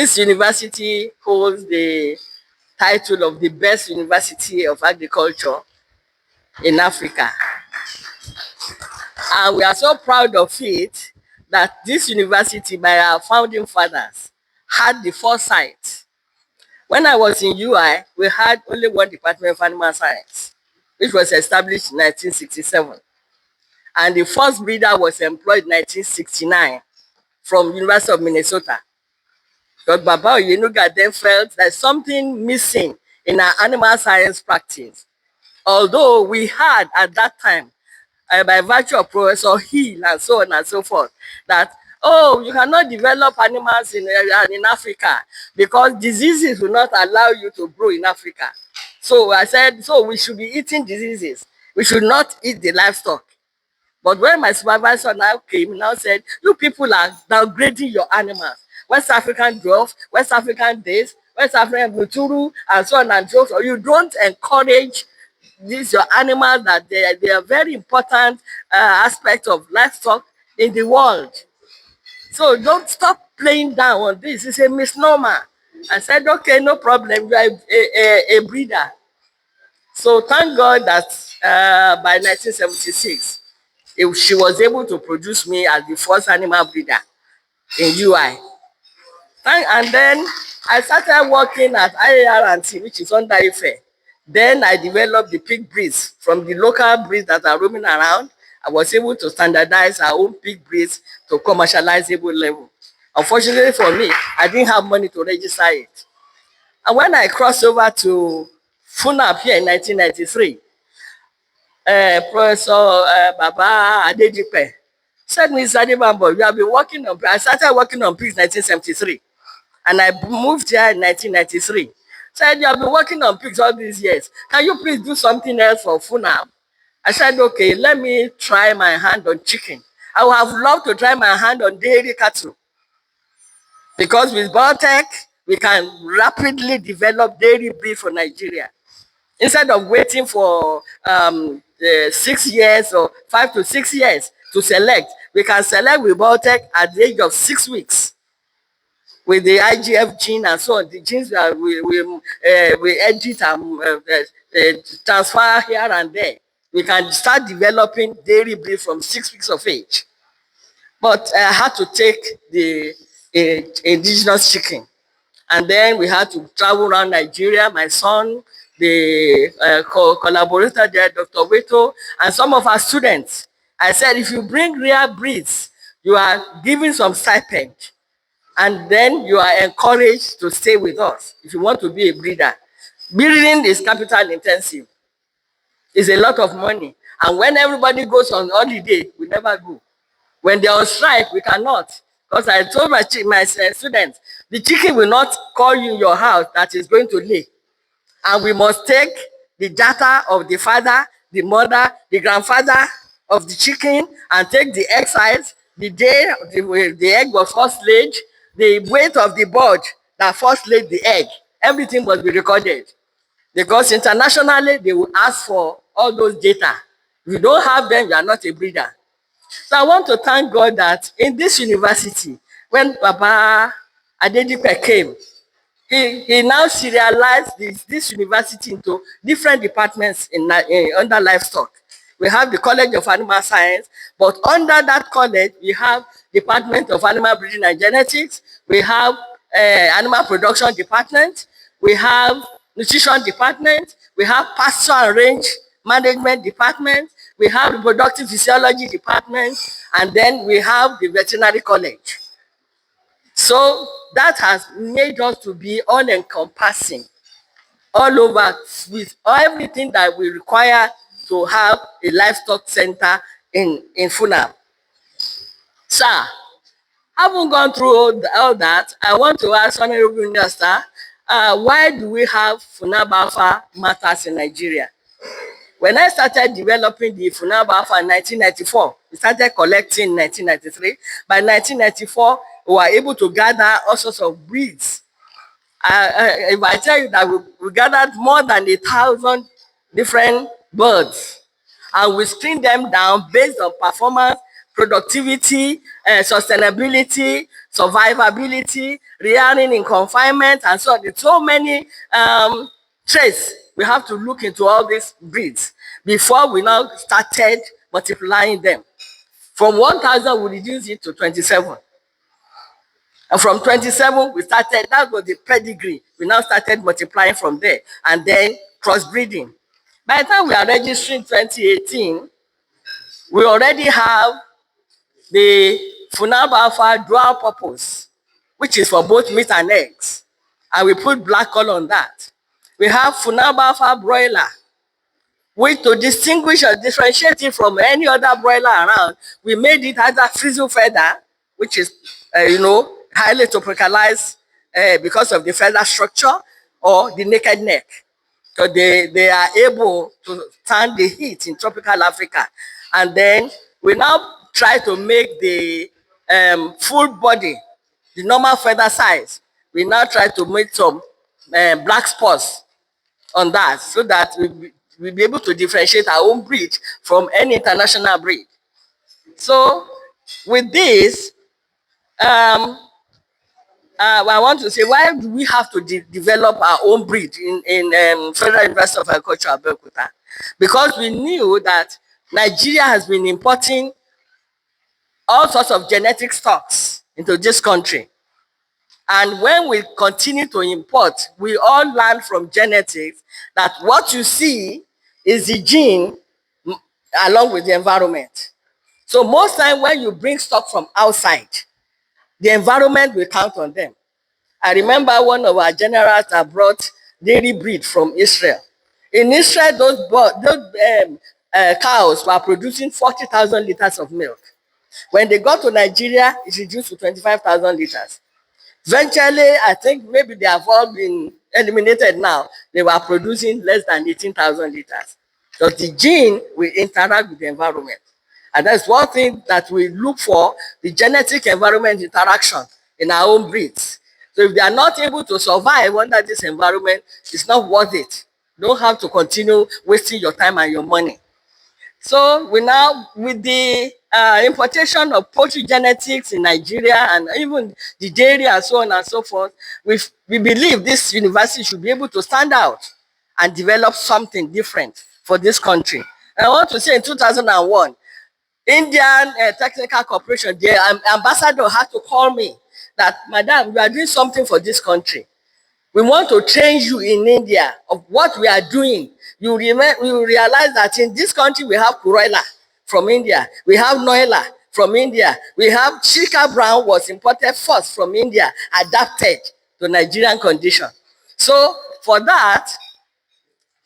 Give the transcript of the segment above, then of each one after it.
This university holds the title of the best university of agriculture in Africa. And we are so proud of it that this university, by our founding fathers, had the foresight. When I was in UI, we had only one department of animal science, which was established in 1967. And the first breeder was employed in 1969 from University of Minnesota. But Baba Oyenuga then felt there's something missing in our animal science practice. Although we had at that time, by virtue of Professor Hill and so on and so forth, that, oh, you cannot develop animals in Africa because diseases will not allow you to grow in Africa. So I said, so we should be eating diseases. We should not eat the livestock. But when my supervisor now came, now said, you people are downgrading your animals. West African dwarf, West African days, West African buturu, and so on and so forth. You don't encourage these your animals that they are very important aspect of livestock in the world. So don't stop playing down on this. It's a misnomer. I said, okay, no problem. You are a breeder. So thank God that by 1976, she was able to produce me as the first animal breeder in UI. And then I started working at IAR&T, which is under Ife. Then I developed the pig breeds from the local breeds that are roaming around. I was able to standardize our own pig breeds to commercializable level. Unfortunately for me, I didn't have money to register it. And when I crossed over to Funaab here in 1993, Professor Baba Adebambo said, Mr. Adebambo, you have been working on, I started working on pigs in 1973. And I moved here in 1993. Said, you have been working on pigs all these years. Can you please do something else for Funaab? I said, okay, let me try my hand on chicken. I would have loved to try my hand on dairy cattle. Because with biotech, we can rapidly develop dairy breed for Nigeria. Instead of waiting for 6 years or 5 to 6 years to select, we can select with biotech at the age of 6 weeks. With the IGF gene and so on, the genes that we edit and transfer here and there. We can start developing dairy breed from 6 weeks of age. But I had to take the indigenous chicken. And then we had to travel around Nigeria. My son, the collaborator there, Dr. Weto, and some of our students. I said, if you bring rare breeds, you are giving some stipend. And then you are encouraged to stay with us if you want to be a breeder. Breeding is capital intensive. It's a lot of money. And when everybody goes on holiday, we never go. When they're on strike, we cannot. Because I told my students, the chicken will not call you in your house that is going to lay. And we must take the data of the father, the mother, the grandfather of the chicken and take the egg size, the day the egg was first laid, the weight of the bird that first laid the egg. Everything must be recorded. Because internationally, they will ask for all those data. If you don't have them, you are not a breeder. So I want to thank God that in this university, when Baba Adebambo came, he now serialized this university into different departments under livestock. We have the College of Animal Science, but under that college, we have Department of Animal Breeding and Genetics, we have Animal Production Department, we have Nutrition Department, we have Pasture and Range Management Department, we have Reproductive Physiology Department, and then we have the Veterinary College. So that has made us to be all-encompassing, all over, with everything that we require to have a livestock center in Funaab. Sir, having gone through all that, I want to ask Honorable Minister, why do we have Funaab Alpha matters in Nigeria? When I started developing the Funaab Alpha in 1994, we started collecting in 1993. By 1994, we were able to gather all sorts of breeds. If I tell you that we gathered more than 1,000 different birds, and we screen them down based on performance, productivity, sustainability, survivability, rearing in confinement, and so on. There's so many traits. We have to look into all these breeds before we now started multiplying them. From 1,000, we reduced it to 27. And from 27, we started, that was the pedigree. We now started multiplying from there and then crossbreeding. By the time we are registering 2018, we already have the Funaab alpha dual purpose, which is for both meat and eggs. And we put black color on that. We have Funaab alpha broiler, which to distinguish or differentiate it from any other broiler around, we made it either frizzle feather, which is, highly tropicalized because of the feather structure, or the naked neck. So they are able to stand the heat in tropical Africa. And then we now try to make the full body, the normal feather size. We now try to make some black spots on that, so that we'll be able to differentiate our own breed from any international breed. So with this, I want to say, why do we have to develop our own breed in Federal University of Agriculture, Abeokuta? Because we knew that Nigeria has been importing all sorts of genetic stocks into this country. And when we continue to import, we all learn from genetics that what you see is the gene along with the environment. So most time when you bring stock from outside, the environment will count on them. I remember one of our generals that brought dairy breed from Israel. In Israel, those cows were producing 40,000 liters of milk. When they got to Nigeria, it reduced to 25,000 liters. Eventually, I think maybe they have all been eliminated now. They were producing less than 18,000 liters. So the gene will interact with the environment. And that's one thing that we look for, the genetic environment interaction in our own breeds. So if they are not able to survive under this environment, it's not worth it. You don't have to continue wasting your time and your money. So we now, with the importation of poultry genetics in Nigeria and even the dairy and so on and so forth, we believe this university should be able to stand out and develop something different for this country. And I want to say in 2001, Indian Technical Corporation, the ambassador had to call me that, Madam, you are doing something for this country. We want to train you in India of what we are doing. You will realize that in this country we have Kuroila from India, we have Noila from India, we have Chika Brown was imported first from India, adapted to Nigerian condition. So for that,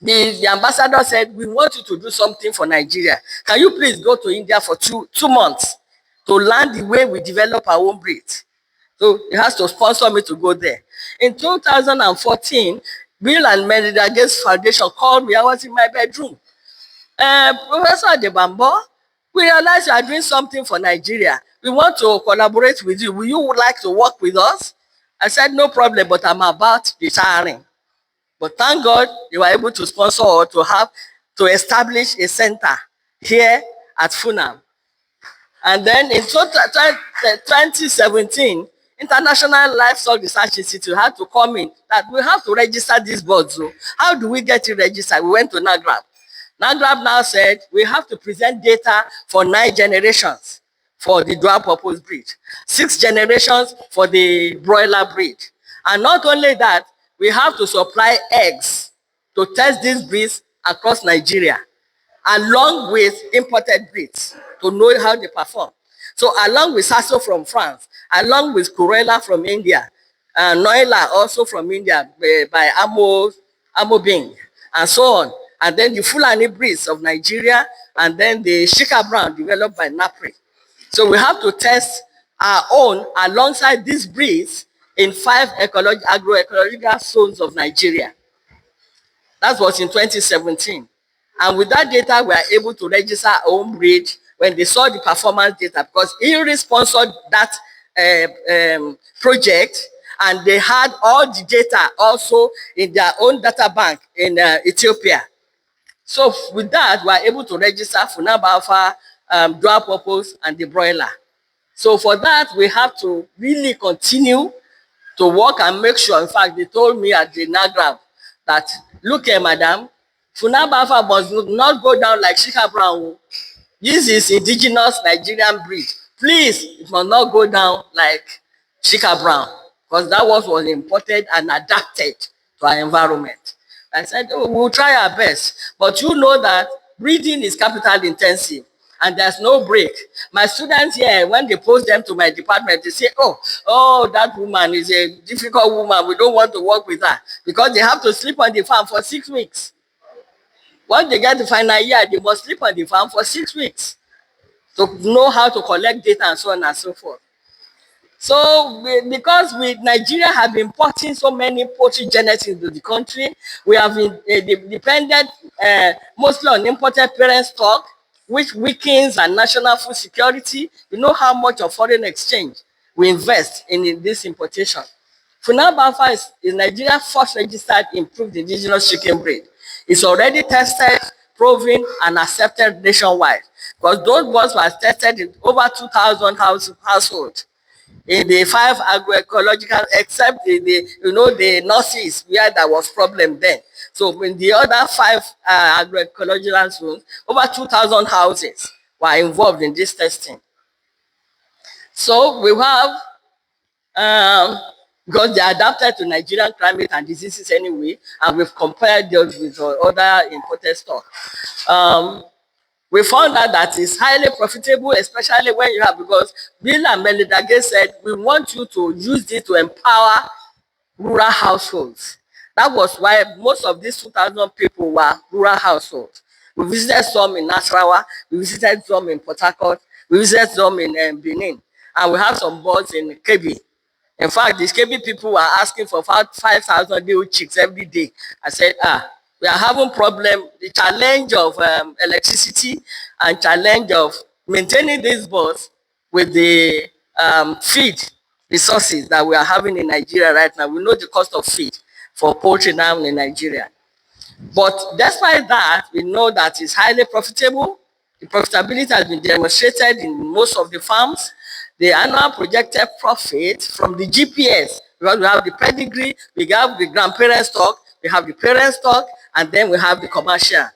the ambassador said, we want you to do something for Nigeria. Can you please go to India for two months to learn the way we develop our own breed? So he has to sponsor me to go there. In 2014, Bill and Melinda Gates Foundation called me. I was in my bedroom. Professor Adebambo, we realize you are doing something for Nigeria. We want to collaborate with you. Will you like to work with us? I said, no problem, but I'm about retiring. But thank God you were able to sponsor or to establish a center here at Funaab. And then in 2017, International Livestock Research Institute had to come in that we have to register these birds. So how do we get it registered? We went to NAGRAB. NAGRAB now said we have to present data for 9 generations for the dual purpose breed, 6 generations for the broiler breed. And not only that, we have to supply eggs to test these breeds across Nigeria, along with imported breeds to know how they perform. So along with Sasso from France, along with Kuroila from India, Noila also from India by Amobing, and so on. And then the Fulani breeds of Nigeria, and then the Shika Brown developed by NAPRI. So we have to test our own alongside these breeds in 5 agroecological zones of Nigeria. That was in 2017. And with that data, we are able to register our own breed when they saw the performance data, because IRI sponsored that project, and they had all the data also in their own data bank in Ethiopia. So with that, we are able to register Funaab Alpha dual purpose, and the broiler. So for that, we have to really continue to work and make sure. In fact, they told me at the Nagram that, look here, madam, Funaab Alpha must not go down like Shika Brown. This is indigenous Nigerian breed. Please, it must not go down like Shika Brown, because that was imported and adapted to our environment. I said, oh, we'll try our best. But you know that breeding is capital intensive and there's no break. My students here, when they post them to my department, they say, oh, that woman is a difficult woman. We don't want to work with her, because they have to sleep on the farm for 6 weeks. Once they get the final year, they must sleep on the farm for 6 weeks to know how to collect data and so on and so forth. So because Nigeria have been importing so many poultry genetics into the country, we have been dependent mostly on imported parent stock, which weakens our national food security. You know how much of foreign exchange we invest in this importation. Funaab Alpha is Nigeria's first registered improved indigenous chicken breed. It's already tested, proven, and accepted nationwide, because those birds were tested in over 2,000 households in the 5 agroecological, except the northeast where there was problem then. So in the other 5 agroecological zones, over 2,000 houses were involved in this testing. So we have because they are adapted to Nigerian climate and diseases anyway, and we've compared those with other imported stock. We found out that it's highly profitable, especially when you have, because Bill and Melinda Gates said, we want you to use this to empower rural households. That was why most of these 2,000 people were rural households. We visited some in Nasarawa, we visited some in Port Harcourt, we visited some in Benin, and we have some birds in Kebbi. In fact, these KB people were asking for 5,000 new chicks every day. I said, we are having problem, the challenge of electricity and challenge of maintaining these birds with the feed resources that we are having in Nigeria right now. We know the cost of feed for poultry now in Nigeria. But despite that, we know that it's highly profitable. The profitability has been demonstrated in most of the farms. The annual projected profit from the GPS, because we have the pedigree, we have the grandparent stock, we have the parent stock, and then we have the commercial.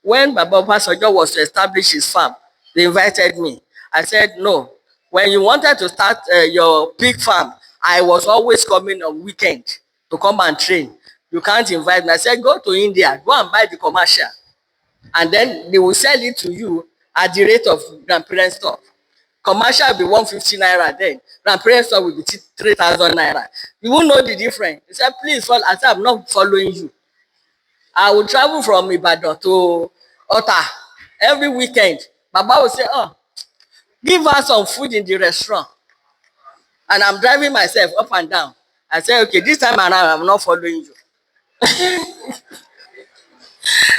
When Baba Obasanjo was to establish his farm, they invited me. I said, no. When you wanted to start your pig farm, I was always coming on weekend to come and train. You can't invite me. I said, go to India, go and buy the commercial, and then they will sell it to you at the rate of grandparent stock. Commercial will be 150 naira then. Grandparent stock will be 3,000 naira. You won't know the difference. He said, please follow. I said, I'm not following you. I will travel from Ibadan to Ota every weekend. Baba will say, give us some food in the restaurant. And I'm driving myself up and down. I say, okay, this time around, I'm not following you.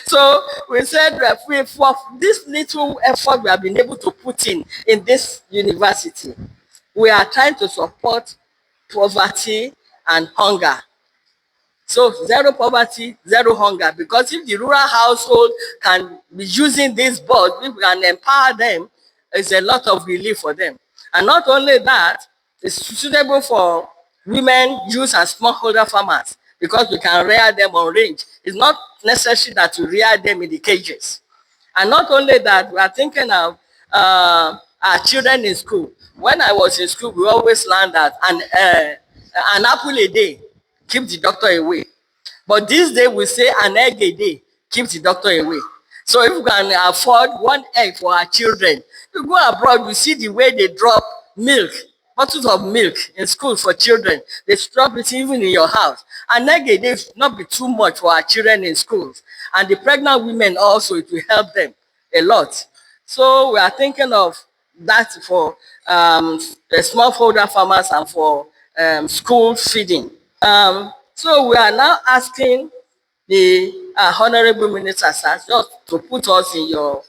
So we said that for this little effort we have been able to put in this university, we are trying to support poverty and hunger. So zero poverty, zero hunger, because if the rural household can be using these birds, if we can empower them, it's a lot of relief for them. And not only that, it's suitable for women, youth, and smallholder farmers, because we can rear them on range. It's not necessary that we rear them in the cages. And not only that, we are thinking of our children in school. When I was in school, we always learned that an apple a day keeps the doctor away. But this day we say an egg a day keeps the doctor away. So if we can afford 1 egg for our children, you go abroad, you see the way they drop milk, bottles of milk in school for children. They drop it even in your house. An egg a day should not be too much for our children in schools. And the pregnant women also, it will help them a lot. So we are thinking of that for the smallholder farmers and for school feeding. So we are now asking the honorable minister, sir, just to put us in your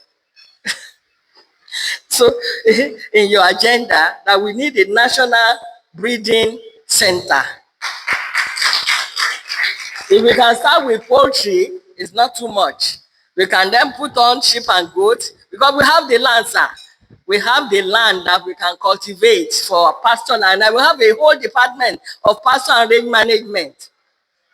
in your agenda, that we need a national breeding center. If we can start with poultry, it's not too much. We can then put on sheep and goats, because we have the land, sir. We have the land that we can cultivate for pasture land, and we have a whole department of pasture and range management.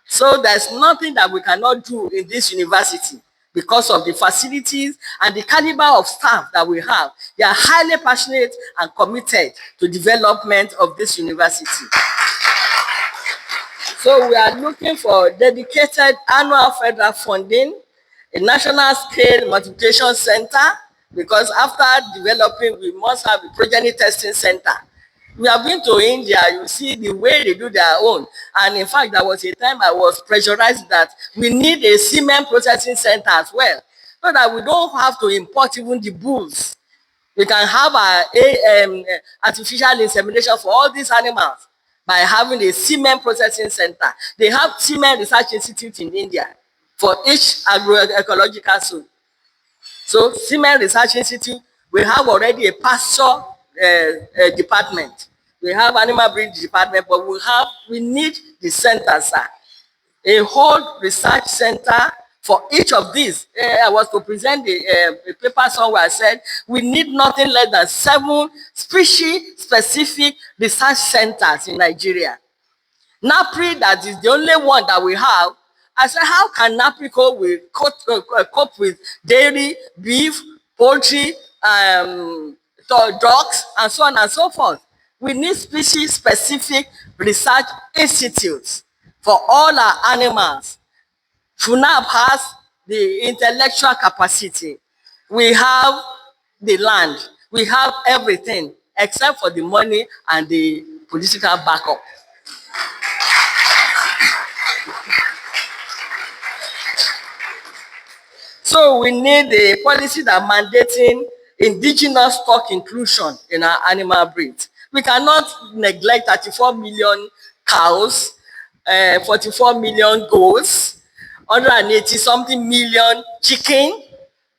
So there's nothing that we cannot do in this university because of the facilities and the caliber of staff that we have. They are highly passionate and committed to development of this university. So we are looking for dedicated annual federal funding, a national scale multiplication center, because after developing, we must have a progeny testing center. We have been to India, you see the way they do their own. And in fact, there was a time I was pressurized that we need a semen processing center as well, so that we don't have to import even the bulls. We can have artificial insemination for all these animals by having a semen processing center. They have semen research institute in India for each agroecological zone. So semen research institute, we have already a pasture department. We have animal breeding department, but we need the center, sir. A whole research center for each of these. I was to present a paper somewhere. I said we need nothing less than 7 species-specific research centers in Nigeria. NAPRI, that is the only one that we have. I said, how can NAPRI cope with dairy, beef, poultry, dogs, and so on and so forth? We need species-specific research institutes for all our animals. Funaab has the intellectual capacity. We have the land. We have everything except for the money and the political backup. So we need a policy that mandating indigenous stock inclusion in our animal breeds. We cannot neglect 34 million cows, 44 million goats, 180 something million chicken,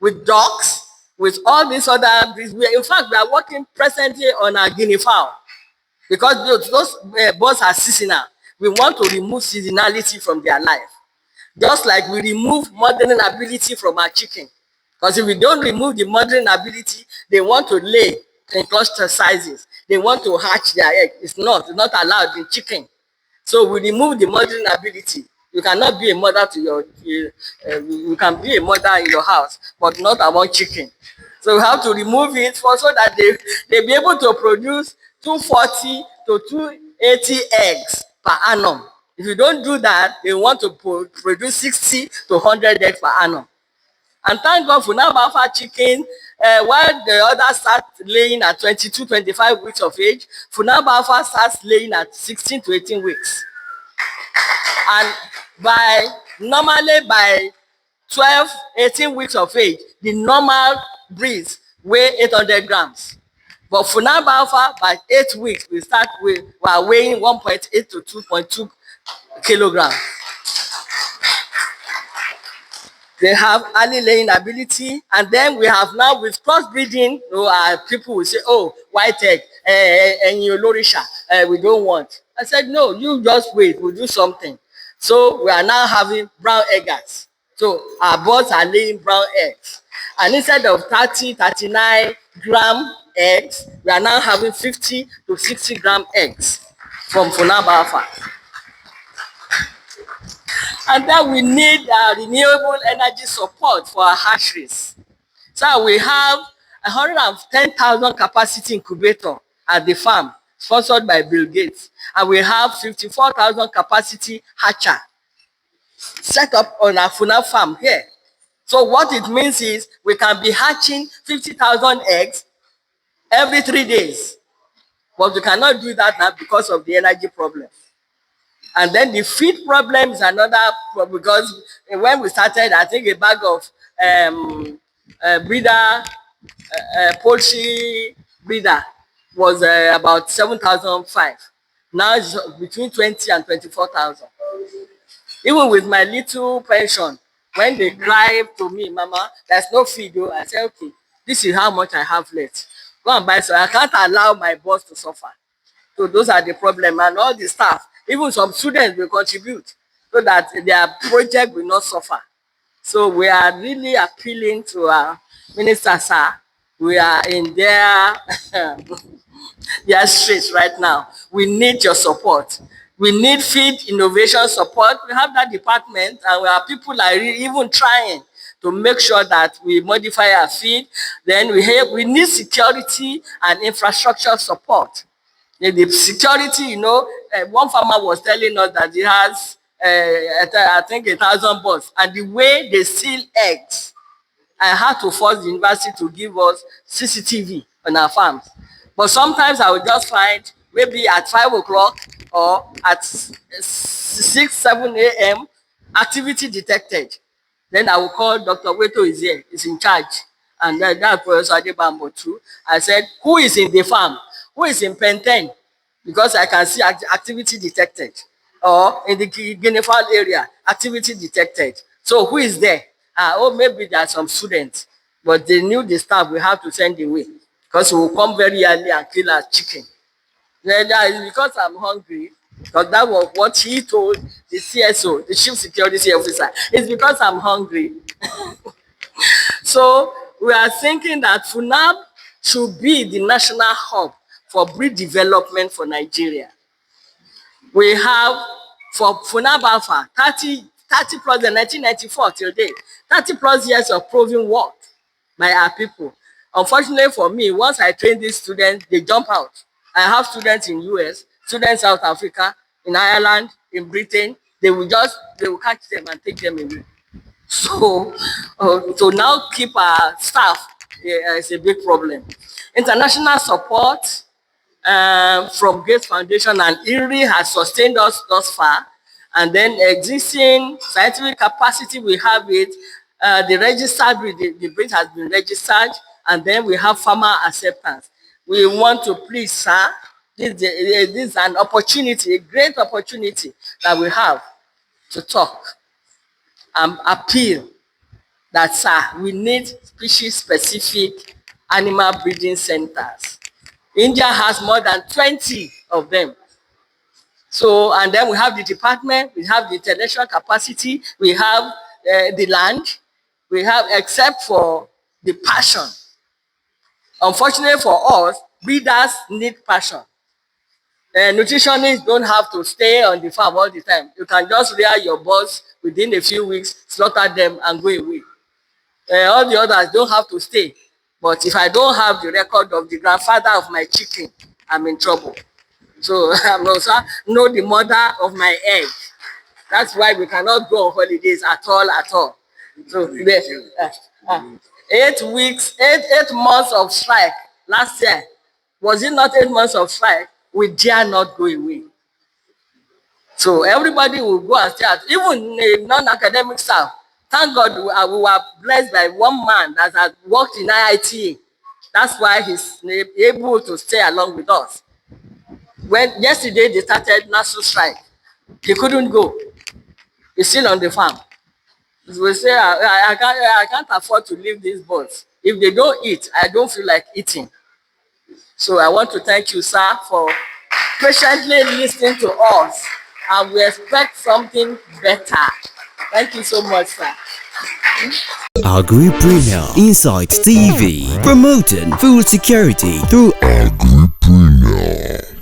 with ducks, with all these other breeds. In fact, we are working presently on our guinea fowl, because those birds are seasonal. We want to remove seasonality from their life. Just like we remove mothering ability from our chicken. Because if we don't remove the mothering ability, they want to lay in cluster sizes. They want to hatch their egg. It's not allowed in chicken. So we remove the mothering ability. You cannot be a mother to you can be a mother in your house, but not among chicken. So we have to remove it so that they be able to produce 240 to 280 eggs per annum. If you don't do that, they want to produce 60 to 100 eggs per annum. And thank God for now alpha chicken, while the others start laying at 22, 25 weeks of age, Funaab alpha starts laying at 16 to 18 weeks. And normally by 12, 18 weeks of age, the normal breeds weigh 800 grams. But Funaab alpha, by 8 weeks, we are weighing 1.8 to 2.2 kilograms. They have early laying ability, and then we have now with crossbreeding, people will say, oh, white egg, and Olorisha, we don't want. I said, no, you just wait, we'll do something. So we are now having brown eggers. So our birds are laying brown eggs. And instead of 30, 39 gram eggs, we are now having 50 to 60 gram eggs from Funaab alpha. And then we need renewable energy support for our hatcheries. So we have 110,000 capacity incubator at the farm, sponsored by Bill Gates. And we have 54,000 capacity hatcher set up on our Funaab farm here. So what it means is we can be hatching 50,000 eggs every 3 days. But we cannot do that now because of the energy problem. And then the feed problem is another problem, because when we started, I think a bag of poultry breeder was about 7,500. Now it's between 20 and 24,000. Even with my little pension, when they cry to me, Mama, there's no feed, though, I say, okay, this is how much I have left. Go and buy. So I can't allow my boss to suffer. So those are the problem, and all the staff, even some students will contribute so that their project will not suffer. So we are really appealing to our minister, sir, We are in their their streets right now. We need your support. We need feed innovation support. We have that department, and our people are even trying to make sure that we modify our feed. Then we need security and infrastructure support. The security, one farmer was telling us that he has, I think, 1,000 birds, and the way they seal eggs, I had to force the university to give us CCTV on our farms. But sometimes I will just find maybe at 5 o'clock or at 6, 7 a.m. activity detected. Then I will call Dr. Weto is here, is in charge. And then that Professor Adebambo too. I said, who is in the farm? Who is in Pen 10? Because I can see activity detected. Or in the Guinea Fowl area, activity detected. So who is there? Maybe there are some students, but they knew the staff we have to send away because we will come very early and kill our chicken. Then that is because I'm hungry, because that was what he told the CSO, the Chief Security Officer. It's because I'm hungry. So we are thinking that Funaab should be the national hub for breed development for Nigeria. We have for Funaab Alpha 30 plus the 1994 till date, 30 plus years of proven work by our people. Unfortunately for me, once I train these students, they jump out. I have students in US, students in South Africa, in Ireland, in Britain. They will catch them and take them away. So to now keep our staff is a big problem. International support from Gates Foundation and IRRI has sustained us thus far. And then existing scientific capacity, we have it. The registered breed, the breed has been registered, and then we have farmer acceptance. We want to please, sir, this is an opportunity, a great opportunity that we have to talk and appeal that, sir, we need species-specific animal breeding centers. India has more than 20 of them. So, and then we have the department, we have the intellectual capacity, we have the land, we have, except for the passion. Unfortunately for us, breeders need passion. Nutritionists don't have to stay on the farm all the time. You can just rear your birds within a few weeks, slaughter them, and go away. All the others don't have to stay. But if I don't have the record of the grandfather of my chicken, I'm in trouble. So I'm also know the mother of my egg. That's why we cannot go on holidays at all. So 8 months of strike last year. Was it not 8 months of strike? We dare not go away. So everybody will go and stay at, even non-academic staff. Thank God we were blessed by one man that had worked in IITA. That's why he's able to stay along with us. When yesterday they started national strike, he couldn't go. He's still on the farm. We say, I can't afford to leave these birds. If they don't eat, I don't feel like eating. So I want to thank you, sir, for patiently listening to us, and we expect something better. Thank you so much, sir. Agri Premier Insight TV, promoting food security through Agri Premier.